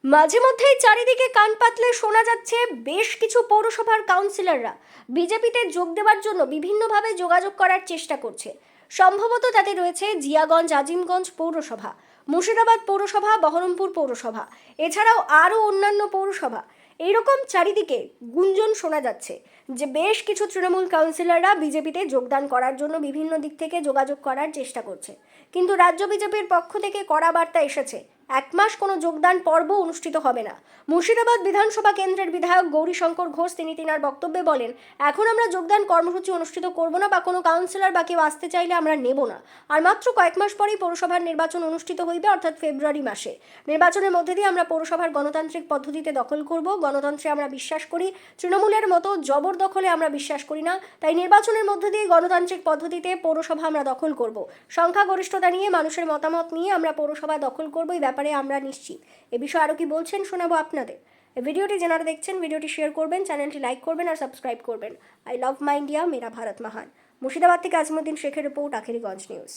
মাঝে মধ্যেই চারিদিকে কান পাতলে শোনা যাচ্ছে বেশ কিছু পৌরসভার কাউন্সিলররা বিজেপিতে যোগ দেওয়ার জন্য বিভিন্নভাবে যোগাযোগ করার চেষ্টা করছে। সম্ভবত তাতে রয়েছে জিয়াগঞ্জ, আজিমগঞ্জ পৌরসভা, মুর্শিদাবাদ পৌরসভা, বহরমপুর পৌরসভা, এছাড়াও আরও অন্যান্য পৌরসভা। এইরকম চারিদিকে গুঞ্জন শোনা যাচ্ছে যে বেশ কিছু তৃণমূল কাউন্সিলররা বিজেপিতে যোগদান করার জন্য বিভিন্ন দিক থেকে যোগাযোগ করার চেষ্টা করছে। কিন্তু রাজ্য বিজেপির পক্ষ থেকে কড়া বার্তা এসেছে, এক মাস কোনো যোগদান পর্ব অনুষ্ঠিত হবে না। মুর্শিদাবাদ বিধানসভা কেন্দ্রের বিধায়ক গৌরীশঙ্কর ঘোষ তিনি তার বক্তব্যে বলেন, এখন আমরা যোগদান কর্মসূচি অনুষ্ঠিত করব না বা কোনো কাউন্সিলর বা কেউ আসতে চাইলে আমরা নেব না। আর মাত্র কয়েক মাস পরেই পৌরসভার নির্বাচন অনুষ্ঠিত হইবে, অর্থাৎ ফেব্রুয়ারি মাসে। নির্বাচনের মধ্যে দিয়ে আমরা পৌরসভার গণতান্ত্রিক পদ্ধতিতে দখল করব। গণতন্ত্রে আমরা বিশ্বাস করি, তৃণমূলের মতো জবরদখলে আমরা বিশ্বাস করি না। তাই নির্বাচনের মধ্যে দিয়ে গণতান্ত্রিক পদ্ধতিতে পৌরসভা আমরা দখল করব। সংখ্যাগরিষ্ঠতা নিয়ে, মানুষের মতামত নিয়ে আমরা পৌরসভা দখল করব, এই ব্যাপারে আমরা নিশ্চিত। এ বিষয়ে আরও কি বলছেন শোনাবো আপনাদের। এই ভিডিওটি যারা দেখছেন ভিডিওটি শেয়ার করবেন, চ্যানেলটি লাইক করবেন আর সাবস্ক্রাইব করবেন। আই লাভ মাই ইন্ডিয়া, মেরা ভারত মহান। মুর্শিদাবাদ থেকে আজমুদ্দিন শেখের রিপোর্ট, আখেরিগঞ্জ নিউজ।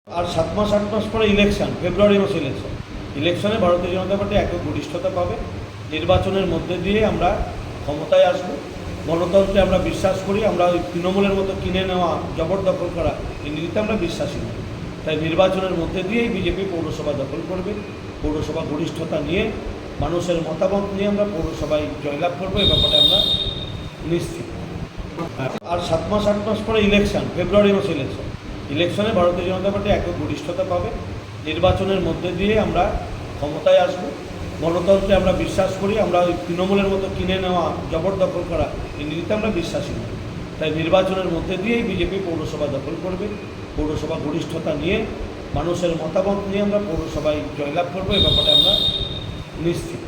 আর 7 মাস পরে ইলেকশন, ফেব্রুয়ারি মাসে ইলেকশনে ভারতীয় জনতা পার্টি একক গরিষ্ঠতা পাবে। নির্বাচনের মধ্যে দিয়ে আমরা ক্ষমতায় আসব। গণতন্ত্রে আমরা বিশ্বাস করি, আমরা ওই তৃণমূলের মতো কিনে নেওয়া, জবরদখল করা এই নীতিতে আমরা বিশ্বাসী নই। তাই নির্বাচনের মধ্যে দিয়েই বিজেপি পৌরসভা দখল করবে। পৌরসভা গরিষ্ঠতা নিয়ে, মানুষের মতামত নিয়ে আমরা পৌরসভায় জয়লাভ করবো, এ ব্যাপারে আমরা নিশ্চিত। আর 7 মাস পরে ইলেকশন, ফেব্রুয়ারি মাসে ইলেকশনে ভারতীয় জনতা পার্টি একক গরিষ্ঠতা পাবে। নির্বাচনের মধ্যে দিয়ে আমরা ক্ষমতায় আসব। গণতন্ত্রে আমরা বিশ্বাস করি, আমরা ওই তৃণমূলের মতো কিনে নেওয়া, জবরদখল করা এই নীতিতে আমরা বিশ্বাসী নই। তাই নির্বাচনের মধ্যে দিয়েই বিজেপি পৌরসভা দখল করবে। পৌরসভা গরিষ্ঠতা নিয়ে, মানুষের মতামত নিয়ে আমরা পৌরসভায় জয়লাভ করবো, এ ব্যাপারে আমরা নিশ্চিত।